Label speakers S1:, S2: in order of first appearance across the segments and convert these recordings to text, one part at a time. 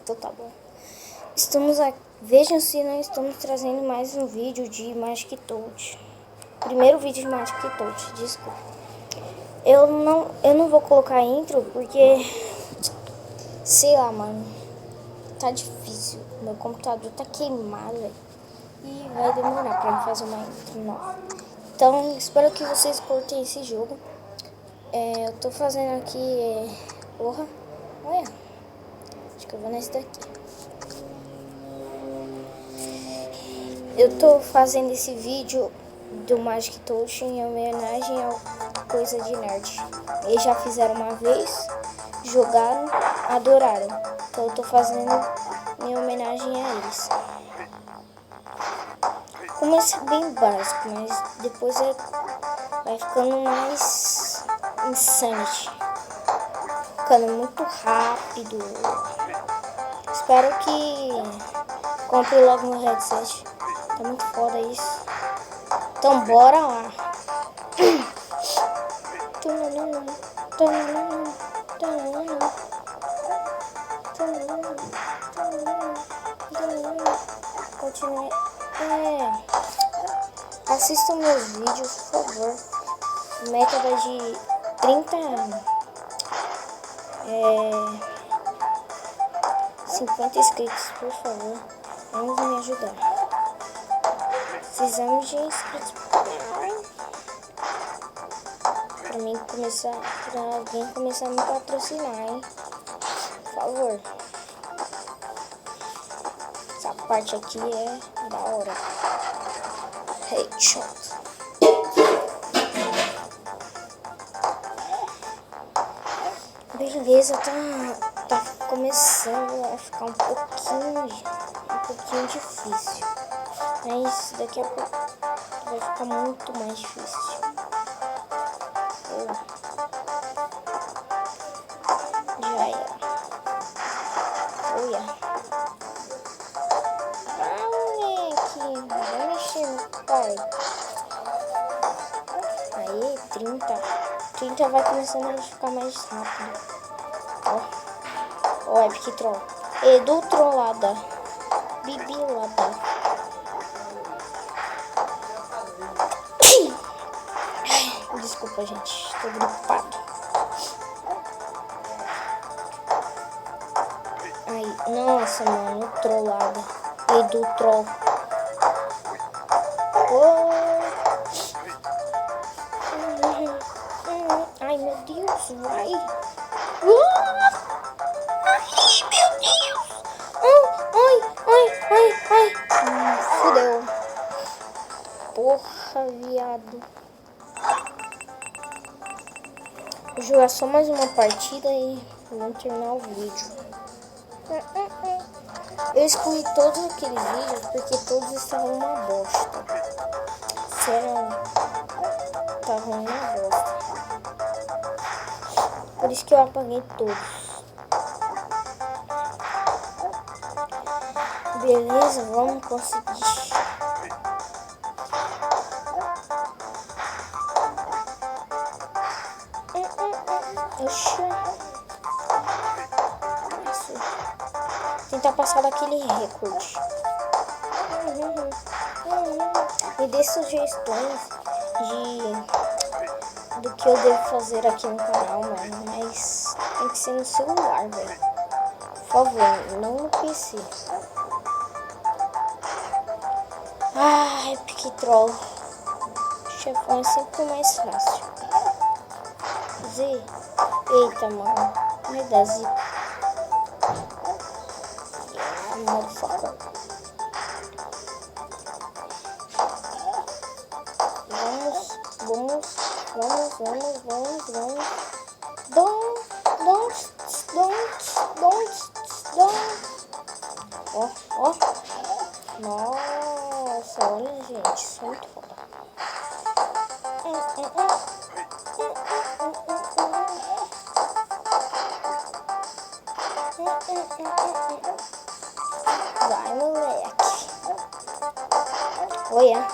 S1: Então tá bom. Estamos aqui. Vejam se não estamos trazendo mais um vídeo de Magic Toad. Primeiro vídeo de Magic Toad, desculpa. Eu não vou colocar intro porque, sei lá, mano, tá difícil. Meu computador tá queimado, véio, e vai demorar pra fazer uma intro nova. Então, espero que vocês curtem esse jogo. Eu tô fazendo aqui, porra, olha, acho que eu vou nesse daqui. Eu tô fazendo esse vídeo do Magic Toad em homenagem ao Coisa de Nerd. Eles já fizeram uma vez, jogaram, adoraram. Então eu tô fazendo em homenagem a eles. Começa bem básico, mas depois vai ficando mais insanity. Ficando muito rápido. Espero que compre logo meu headset. Tá muito foda isso. Então bora lá. Continue. Assistam meus vídeos, por favor. Meta de 50 inscritos, por favor. Vamos me ajudar. Precisamos de inscritos pra alguém começar a me patrocinar, hein? Por favor. Essa parte aqui é da hora. Headshot. Beleza, tá começando a ficar um pouquinho difícil. Mas daqui a pouco vai ficar muito mais difícil. Já era. Olha. Moleque. Vai mexer no pai. Aí, 30. 30 vai começando a ficar mais rápido. Ó, Epic Troll. Edu Trollada. Bibilada. Desculpa, gente. Tô gripado. Ai, nossa, mano. Trollada. Edu Troll. Ai, meu Deus. Vai. Ai, meu Deus. Ai. Fudeu. Porra, viado. Vou jogar só mais uma partida e vamos terminar o vídeo. Eu excluí todos aqueles vídeos porque todos estavam uma bosta. Sério, estavam uma bosta. Por isso que eu apaguei todos. Beleza, vamos conseguir. Oxi. Tentar passar daquele recorde. Me dê sugestões do que eu devo fazer aqui no canal, mano. Mas tem que ser no celular, velho. Por favor, não no PC. Epic Troll. Chefão é sempre mais fácil. Z. Eita, mano. Vai dar zica. Motherfucker. Vamos. Ó. Nossa, olha, gente. Isso é muito foda. Vai, moleque. Olha,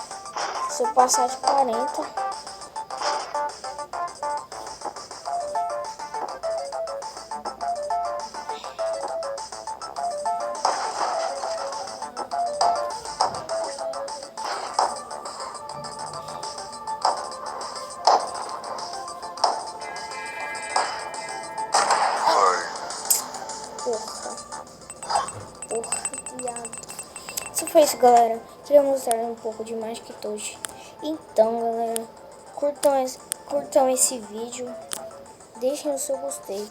S1: se eu passar de 40, Se foi isso, galera. Queria mostrar um pouco de Magic Touch. Então, galera, curtam esse vídeo. Deixem o seu gostei.